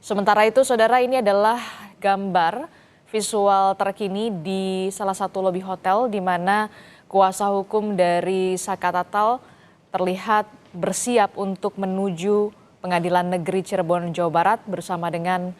Sementara itu, saudara, ini adalah gambar visual terkini di salah satu lobi hotel di mana kuasa hukum dari Saka Tatal terlihat bersiap untuk menuju Pengadilan Negeri Cirebon, Jawa Barat bersama dengan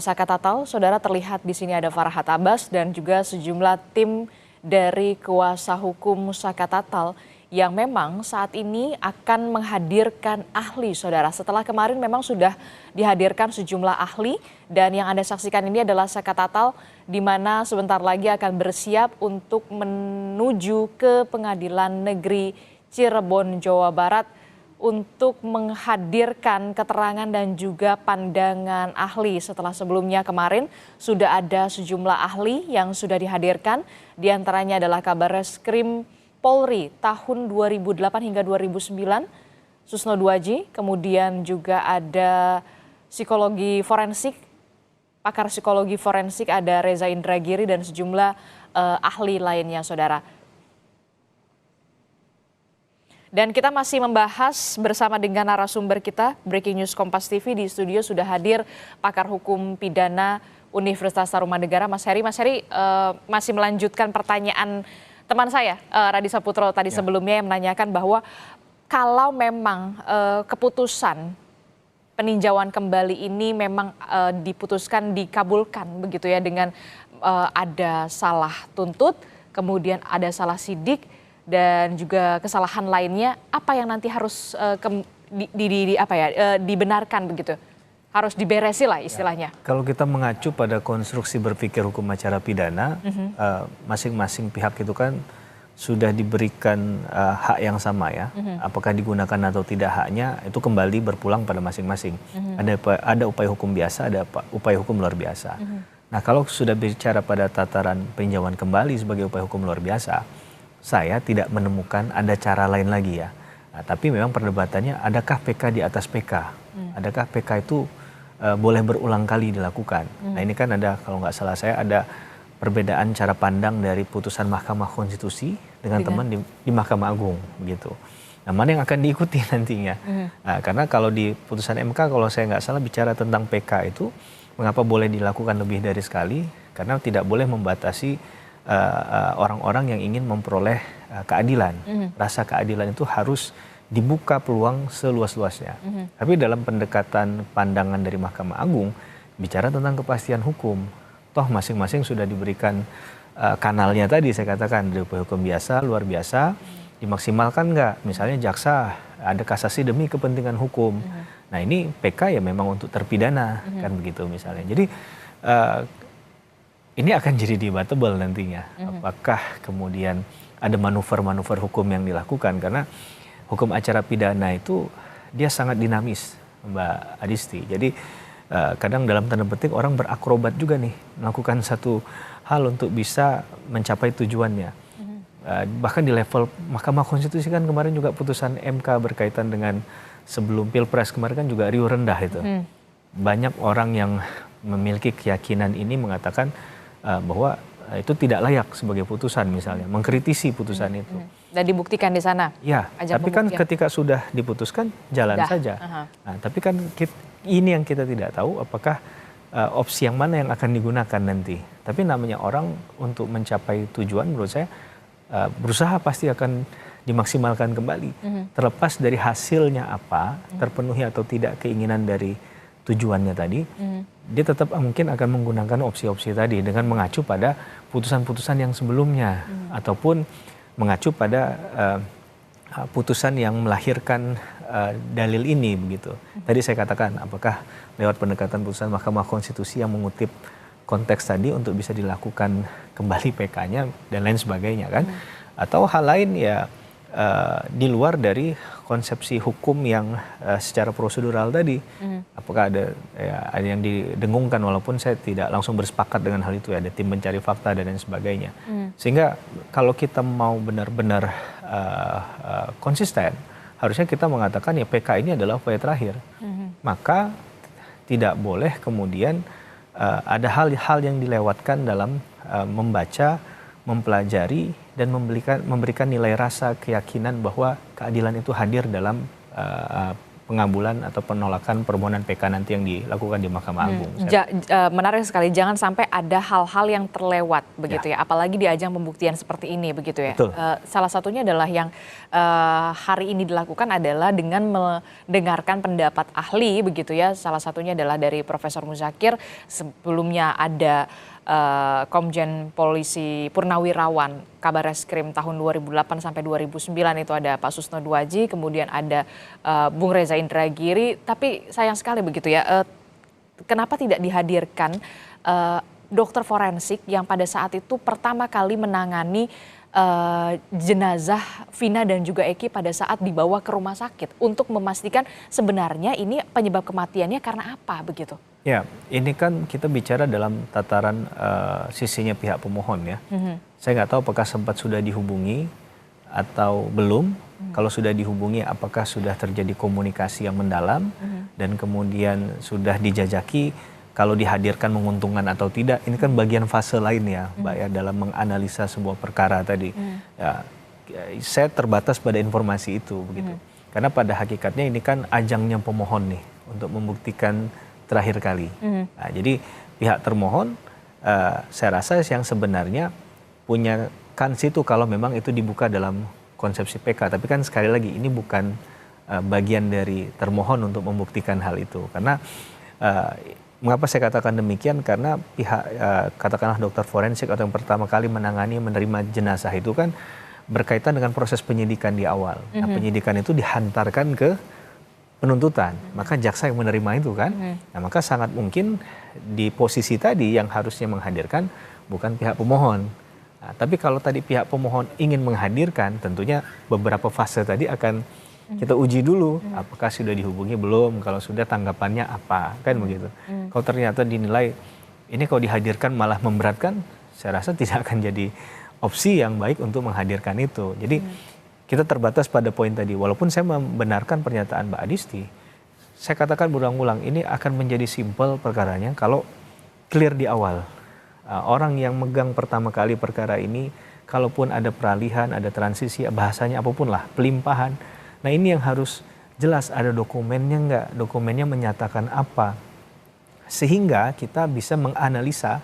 Saka Tatal. Saudara, terlihat di sini ada Farhat Abbas dan juga sejumlah tim dari kuasa hukum Saka Tatal yang memang saat ini akan menghadirkan ahli, saudara. Setelah kemarin memang sudah dihadirkan sejumlah ahli dan yang Anda saksikan ini adalah Saka Tatal di mana sebentar lagi akan bersiap untuk menuju ke Pengadilan Negeri Cirebon, Jawa Barat untuk menghadirkan keterangan dan juga pandangan ahli. Setelah sebelumnya kemarin sudah ada sejumlah ahli yang sudah dihadirkan, diantaranya adalah Kabarreskrim Polri tahun 2008 hingga 2009, Susno Duaji, kemudian juga ada psikologi forensik, pakar psikologi forensik ada Reza Indragiri dan sejumlah ahli lainnya, saudara. Dan kita masih membahas bersama dengan narasumber kita, Breaking News Kompas TV. Di studio sudah hadir pakar hukum pidana Universitas Tarumanegara, Mas Heri. Mas Heri masih melanjutkan pertanyaan teman saya, Radi Saputro tadi sebelumnya yang menanyakan bahwa kalau memang keputusan peninjauan kembali ini memang diputuskan dikabulkan begitu ya dengan ada salah tuntut, kemudian ada salah sidik dan juga kesalahan lainnya, apa yang nanti harus dibenarkan begitu? Harus diberesi lah istilahnya. Ya, kalau kita mengacu pada konstruksi berpikir hukum acara pidana, masing-masing pihak itu kan sudah diberikan hak yang sama ya. Apakah digunakan atau tidak haknya itu kembali berpulang pada masing-masing. Ada upaya hukum biasa, ada upaya hukum luar biasa. Nah, kalau sudah bicara pada tataran peninjauan kembali sebagai upaya hukum luar biasa, saya tidak menemukan ada cara lain lagi ya. Nah, tapi memang perdebatannya, adakah PK di atas PK? Adakah PK itu boleh berulang kali dilakukan? Nah, ini kan ada, kalau nggak salah saya, ada perbedaan cara pandang dari putusan Mahkamah Konstitusi dengan teman di Mahkamah Agung begitu. Nah, mana yang akan diikuti nantinya? Nah, karena kalau di putusan MK, kalau saya nggak salah bicara tentang PK itu, mengapa boleh dilakukan lebih dari sekali? Karena tidak boleh membatasi orang-orang yang ingin memperoleh keadilan. Rasa keadilan itu harus dibuka peluang seluas-luasnya. Tapi dalam pendekatan pandangan dari Mahkamah Agung, bicara tentang kepastian hukum, toh masing-masing sudah diberikan kanalnya tadi saya katakan, dari upaya hukum biasa, luar biasa, dimaksimalkan nggak? Misalnya jaksa ada kasasi demi kepentingan hukum. Nah, ini PK ya memang untuk terpidana, kan begitu misalnya. Jadi ini akan jadi debatable nantinya. Apakah kemudian ada manuver-manuver hukum yang dilakukan, karena hukum acara pidana itu dia sangat dinamis, Mbak Adisti. Jadi kadang dalam tanda petik orang berakrobat juga nih, melakukan satu hal untuk bisa mencapai tujuannya. Bahkan di level Mahkamah Konstitusi kan kemarin juga putusan MK berkaitan dengan sebelum Pilpres kemarin kan juga riuh rendah itu. Banyak orang yang memiliki keyakinan ini mengatakan bahwa itu tidak layak sebagai putusan misalnya, mengkritisi putusan itu. Dan dibuktikan di sana. Ya, tapi kan ketika sudah diputuskan jalan saja. Nah, tapi kan ini yang kita tidak tahu apakah opsi yang mana yang akan digunakan nanti. Tapi namanya orang untuk mencapai tujuan menurut saya berusaha pasti akan dimaksimalkan kembali. Terlepas dari hasilnya apa, terpenuhi atau tidak keinginan dari tujuannya tadi, dia tetap mungkin akan menggunakan opsi-opsi tadi dengan mengacu pada putusan-putusan yang sebelumnya ataupun mengacu pada putusan yang melahirkan dalil ini begitu. Tadi saya katakan apakah lewat pendekatan putusan Mahkamah Konstitusi yang mengutip konteks tadi untuk bisa dilakukan kembali PK-nya dan lain sebagainya kan, atau hal lain ya di luar dari konsepsi hukum yang secara prosedural tadi. Apakah ada yang didengungkan, walaupun saya tidak langsung bersepakat dengan hal itu ya, ada tim mencari fakta dan lain sebagainya. Sehingga kalau kita mau benar-benar konsisten, harusnya kita mengatakan ya PK ini adalah upaya terakhir. Maka tidak boleh kemudian ada hal-hal yang dilewatkan dalam membaca, mempelajari, dan memberikan nilai rasa keyakinan bahwa keadilan itu hadir dalam pengabulan atau penolakan permohonan PK nanti yang dilakukan di Mahkamah Agung. Menarik sekali, jangan sampai ada hal-hal yang terlewat begitu ya, apalagi di ajang pembuktian seperti ini begitu ya. Betul. Salah satunya adalah yang hari ini dilakukan adalah dengan mendengarkan pendapat ahli begitu ya. Salah satunya adalah dari Profesor Muzakir, sebelumnya ada Komjen Polisi Purnawirawan Kabareskrim tahun 2008 sampai 2009 itu ada Pak Susno Duaji, kemudian ada Bung Reza Indragiri, tapi sayang sekali begitu ya, kenapa tidak dihadirkan dokter forensik yang pada saat itu pertama kali menangani jenazah Vina dan juga Eki pada saat dibawa ke rumah sakit untuk memastikan sebenarnya ini penyebab kematiannya karena apa begitu? Ya, ini kan kita bicara dalam tataran sisinya pihak pemohon ya. Saya nggak tahu apakah sempat sudah dihubungi atau belum. Kalau sudah dihubungi, apakah sudah terjadi komunikasi yang mendalam dan kemudian sudah dijajaki kalau dihadirkan menguntungkan atau tidak. Ini kan bagian fase lain ya, Mbak ya, dalam menganalisa sebuah perkara tadi. Ya, saya terbatas pada informasi itu begitu. Karena pada hakikatnya ini kan ajangnya pemohon nih untuk membuktikan terakhir kali. Nah, jadi pihak termohon saya rasa yang sebenarnya punya kans itu kalau memang itu dibuka dalam konsepsi PK. Tapi kan sekali lagi ini bukan bagian dari termohon untuk membuktikan hal itu. Karena mengapa saya katakan demikian? Karena pihak katakanlah dokter forensik atau yang pertama kali menangani menerima jenazah itu kan berkaitan dengan proses penyidikan di awal. Nah, penyidikan itu dihantarkan ke penuntutan, maka jaksa yang menerima itu kan, nah maka sangat mungkin di posisi tadi yang harusnya menghadirkan bukan pihak pemohon. Nah, tapi kalau tadi pihak pemohon ingin menghadirkan, tentunya beberapa fase tadi akan kita uji dulu, apakah sudah dihubungi belum, kalau sudah tanggapannya apa, kan begitu. Kalau ternyata dinilai ini kalau dihadirkan malah memberatkan, saya rasa tidak akan jadi opsi yang baik untuk menghadirkan itu. Jadi kita terbatas pada poin tadi, walaupun saya membenarkan pernyataan Mbak Adisti, saya katakan berulang-ulang ini akan menjadi simpel perkaranya kalau clear di awal. Orang yang megang pertama kali perkara ini, kalaupun ada peralihan, ada transisi, bahasanya apapun lah, pelimpahan. Nah ini yang harus jelas, ada dokumennya enggak, dokumennya menyatakan apa. Sehingga kita bisa menganalisa,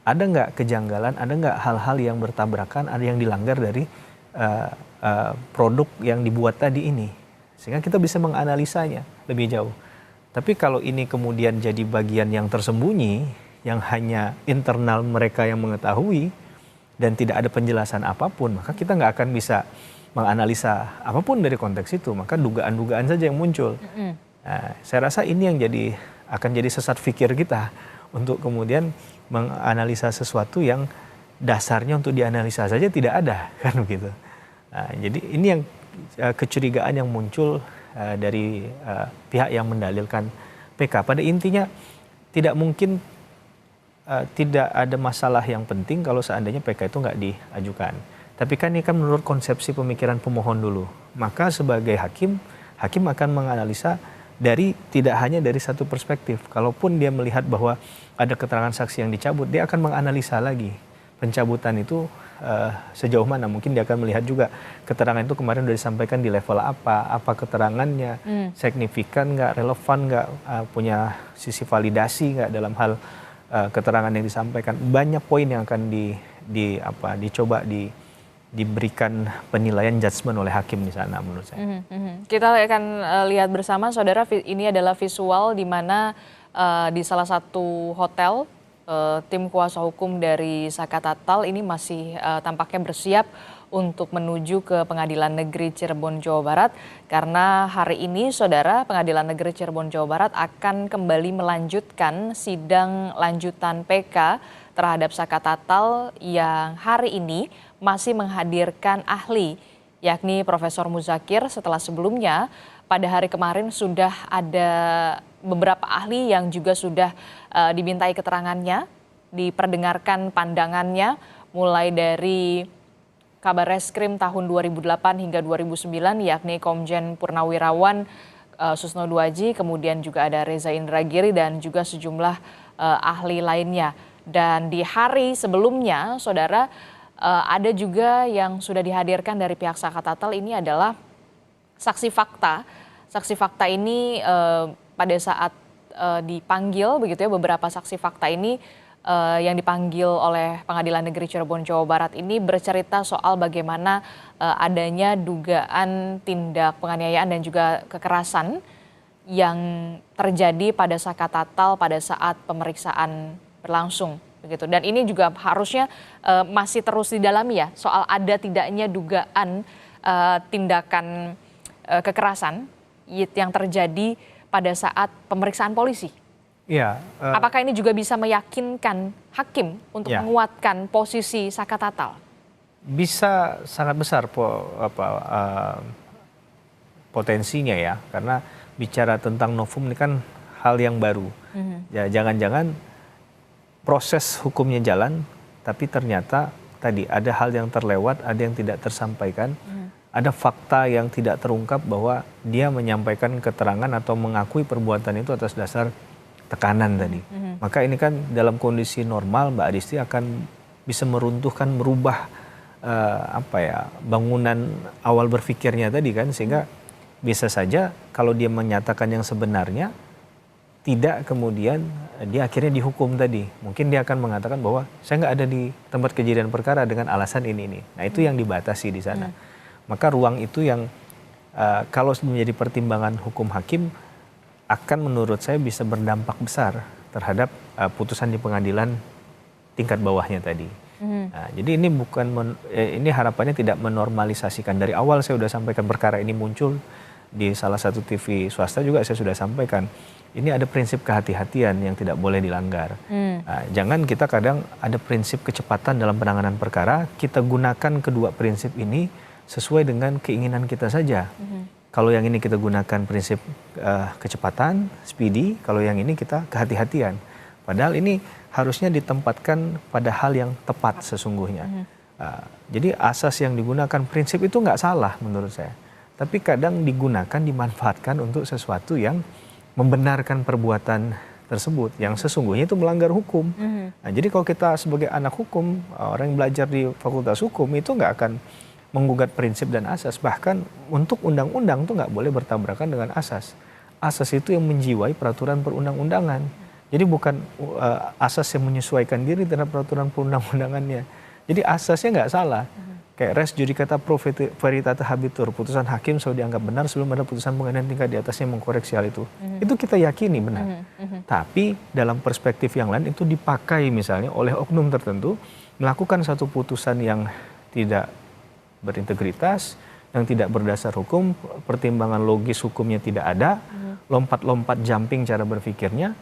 ada enggak kejanggalan, ada enggak hal-hal yang bertabrakan, ada yang dilanggar dari produk yang dibuat tadi ini, sehingga kita bisa menganalisanya lebih jauh. Tapi kalau ini kemudian jadi bagian yang tersembunyi, yang hanya internal mereka yang mengetahui dan tidak ada penjelasan apapun, maka kita nggak akan bisa menganalisa apapun dari konteks itu, maka dugaan-dugaan saja yang muncul. Nah, saya rasa ini yang akan jadi sesat pikir kita untuk kemudian menganalisa sesuatu yang dasarnya untuk dianalisa saja tidak ada, kan begitu. Nah, jadi ini yang kecurigaan yang muncul dari pihak yang mendalilkan PK. Pada intinya tidak mungkin tidak ada masalah yang penting kalau seandainya PK itu nggak diajukan. Tapi kan ini kan menurut konsepsi pemikiran pemohon dulu. Maka sebagai hakim akan menganalisa tidak hanya dari satu perspektif. Kalaupun dia melihat bahwa ada keterangan saksi yang dicabut, dia akan menganalisa lagi pencabutan itu sejauh mana. Mungkin dia akan melihat juga keterangan itu kemarin sudah disampaikan di level apa keterangannya, signifikan nggak, relevan nggak, punya sisi validasi nggak dalam hal keterangan yang disampaikan. Banyak poin yang akan dicoba diberikan penilaian judgement oleh hakim di sana menurut saya. Kita akan lihat bersama, saudara, ini adalah visual di mana di salah satu hotel tim kuasa hukum dari Saka Tatal ini masih tampaknya bersiap untuk menuju ke Pengadilan Negeri Cirebon, Jawa Barat. Karena hari ini, saudara, Pengadilan Negeri Cirebon, Jawa Barat akan kembali melanjutkan sidang lanjutan PK terhadap Saka Tatal yang hari ini masih menghadirkan ahli, yakni Profesor Muzakir, setelah sebelumnya pada hari kemarin sudah ada beberapa ahli yang juga sudah dimintai keterangannya, diperdengarkan pandangannya, mulai dari Kabareskrim tahun 2008 hingga 2009, yakni Komjen Purnawirawan Susno Duaji, kemudian juga ada Reza Indragiri dan juga sejumlah ahli lainnya. Dan di hari sebelumnya, saudara, ada juga yang sudah dihadirkan dari pihak Saka Tatal, ini adalah saksi fakta saksi fakta ini pada saat dipanggil begitu ya, beberapa saksi fakta ini yang dipanggil oleh Pengadilan Negeri Cirebon Jawa Barat ini bercerita soal bagaimana adanya dugaan tindak penganiayaan dan juga kekerasan yang terjadi pada Saka Tatal pada saat pemeriksaan berlangsung begitu. Dan ini juga harusnya masih terus didalami ya, soal ada tidaknya dugaan tindakan kekerasan yang terjadi pada saat pemeriksaan polisi. Ya, apakah ini juga bisa meyakinkan hakim untuk menguatkan posisi Saka Tatal? Bisa sangat besar potensinya ya, karena bicara tentang novum ini kan hal yang baru. Ya, jangan-jangan proses hukumnya jalan, tapi ternyata tadi ada hal yang terlewat, ada yang tidak tersampaikan. Ada fakta yang tidak terungkap bahwa dia menyampaikan keterangan atau mengakui perbuatan itu atas dasar tekanan tadi. Maka ini kan dalam kondisi normal Mbak Adisti akan bisa meruntuhkan, merubah bangunan awal berpikirnya tadi kan, sehingga bisa saja kalau dia menyatakan yang sebenarnya tidak kemudian dia akhirnya dihukum tadi. Mungkin dia akan mengatakan bahwa saya nggak ada di tempat kejadian perkara dengan alasan ini. Nah itu yang dibatasi di sana. Maka ruang itu yang kalau menjadi pertimbangan hukum hakim akan menurut saya bisa berdampak besar terhadap putusan di pengadilan tingkat bawahnya tadi. Nah, jadi ini ini harapannya tidak menormalisasikan. Dari awal saya sudah sampaikan perkara ini muncul di salah satu TV swasta juga saya sudah sampaikan. Ini ada prinsip kehati-hatian yang tidak boleh dilanggar. Nah, jangan kita kadang ada prinsip kecepatan dalam penanganan perkara, kita gunakan kedua prinsip ini sesuai dengan keinginan kita saja. Kalau yang ini kita gunakan prinsip kecepatan, speedy, kalau yang ini kita kehati-hatian. Padahal ini harusnya ditempatkan pada hal yang tepat sesungguhnya. Jadi asas yang digunakan, prinsip itu nggak salah menurut saya. Tapi kadang digunakan, dimanfaatkan untuk sesuatu yang membenarkan perbuatan tersebut, yang sesungguhnya itu melanggar hukum. Nah, jadi kalau kita sebagai anak hukum, orang yang belajar di Fakultas Hukum itu nggak akan menggugat prinsip dan asas. Bahkan untuk undang-undang itu nggak boleh bertabrakan dengan asas. Asas itu yang menjiwai peraturan perundang-undangan. Jadi bukan asas yang menyesuaikan diri terhadap peraturan perundang-undangannya. Jadi asasnya nggak salah. Kayak res judicata pro veritate habetur, putusan hakim selalu dianggap benar sebelum ada putusan pengadilan tingkat di atasnya mengkoreksi hal itu. Itu kita yakini benar. Tapi dalam perspektif yang lain itu dipakai misalnya oleh oknum tertentu melakukan satu putusan yang tidak berintegritas, yang tidak berdasar hukum, pertimbangan logis hukumnya tidak ada, lompat-lompat jumping cara berpikirnya,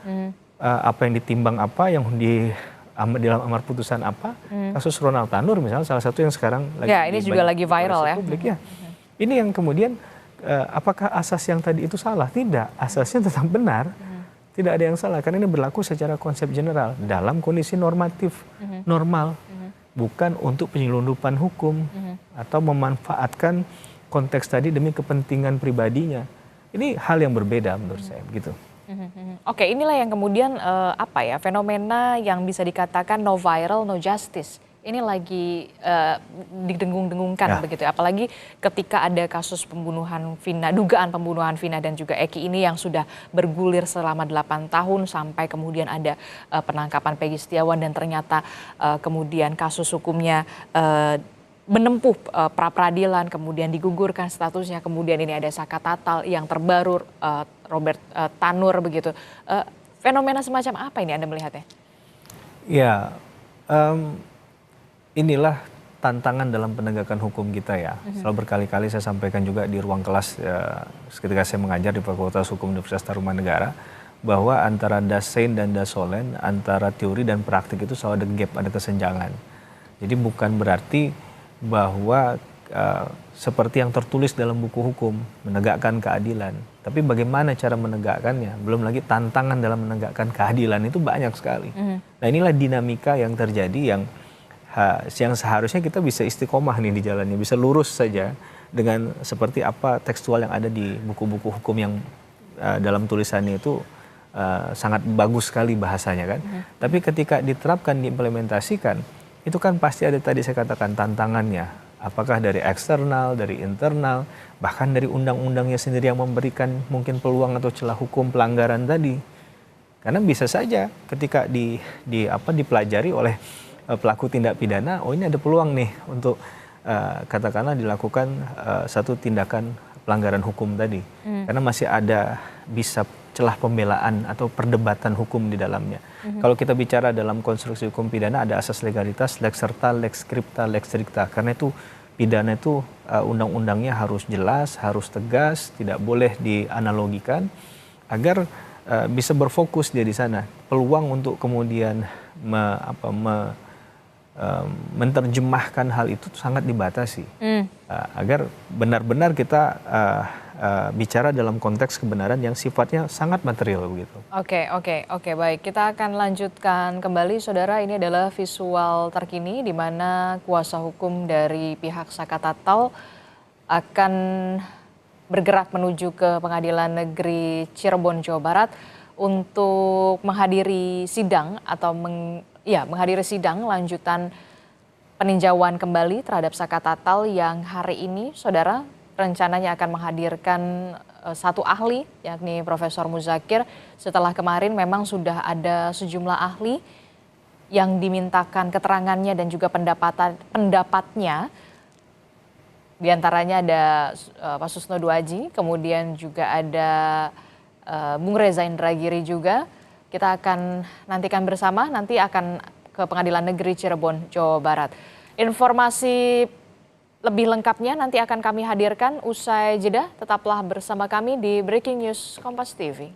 apa yang ditimbang apa, yang di dalam amar putusan apa, kasus Ronald Tanur misalnya salah satu yang sekarang lagi ini juga lagi viral ya. Publik, ya. Ini yang kemudian apakah asas yang tadi itu salah? Tidak, asasnya tetap benar. Tidak ada yang salah karena ini berlaku secara konsep general dalam kondisi normatif normal. Bukan untuk penyelundupan hukum atau memanfaatkan konteks tadi demi kepentingan pribadinya. Ini hal yang berbeda menurut saya, begitu. Oke, inilah yang kemudian fenomena yang bisa dikatakan no viral, no justice. Ini lagi didengung-dengungkan begitu, apalagi ketika ada kasus pembunuhan Vina, dugaan pembunuhan Vina dan juga Eki ini yang sudah bergulir selama 8 tahun sampai kemudian ada penangkapan Peggy Setiawan dan ternyata kemudian kasus hukumnya menempuh pra-peradilan, kemudian digugurkan statusnya, kemudian ini ada Saka Tatal yang terbaru Robert Tanur begitu. Fenomena semacam apa ini Anda melihatnya? Ya, inilah tantangan dalam penegakan hukum kita ya. Selalu berkali-kali saya sampaikan juga di ruang kelas ketika saya mengajar di Fakultas Hukum Universitas Tarumanegara bahwa antara dasein dan dasolen, antara teori dan praktik itu selalu ada gap, ada kesenjangan. Jadi bukan berarti bahwa seperti yang tertulis dalam buku hukum menegakkan keadilan, tapi bagaimana cara menegakkannya, belum lagi tantangan dalam menegakkan keadilan itu banyak sekali. Nah inilah dinamika yang terjadi yang seharusnya kita bisa istiqomah nih di jalannya, bisa lurus saja dengan seperti apa tekstual yang ada di buku-buku hukum yang dalam tulisannya itu sangat bagus sekali bahasanya kan. Tapi ketika diterapkan, diimplementasikan, itu kan pasti ada tadi saya katakan tantangannya, Apakah dari eksternal, dari internal, bahkan dari undang-undangnya sendiri yang memberikan mungkin peluang atau celah hukum pelanggaran tadi. Karena bisa saja ketika dipelajari oleh pelaku tindak pidana, oh ini ada peluang nih untuk katakanlah dilakukan satu tindakan pelanggaran hukum tadi. Karena masih ada bisa celah pembelaan atau perdebatan hukum di dalamnya. Kalau kita bicara dalam konstruksi hukum pidana ada asas legalitas, lex serta, lex scripta, lex stricta. Karena itu pidana itu undang-undangnya harus jelas, harus tegas, tidak boleh dianalogikan agar bisa berfokus dia di sana. Peluang untuk kemudian menerjemahkan hal itu sangat dibatasi agar benar-benar kita bicara dalam konteks kebenaran yang sifatnya sangat material begitu. Oke, baik. Kita akan lanjutkan kembali, saudara. Ini adalah visual terkini di mana kuasa hukum dari pihak Saka Tatal akan bergerak menuju ke Pengadilan Negeri Cirebon, Jawa Barat untuk menghadiri sidang atau menghadiri sidang lanjutan peninjauan kembali terhadap Saka Tatal yang hari ini, saudara, rencananya akan menghadirkan satu ahli, yakni Profesor Muzakir. Setelah kemarin memang sudah ada sejumlah ahli yang dimintakan keterangannya dan juga pendapatnya. Di antaranya ada Pak Susno Duaji, kemudian juga ada Bung Reza Indragiri juga. Kita akan nantikan bersama, nanti akan ke Pengadilan Negeri Cirebon, Jawa Barat. Informasi lebih lengkapnya nanti akan kami hadirkan usai jeda. Tetaplah bersama kami di Breaking News Kompas TV.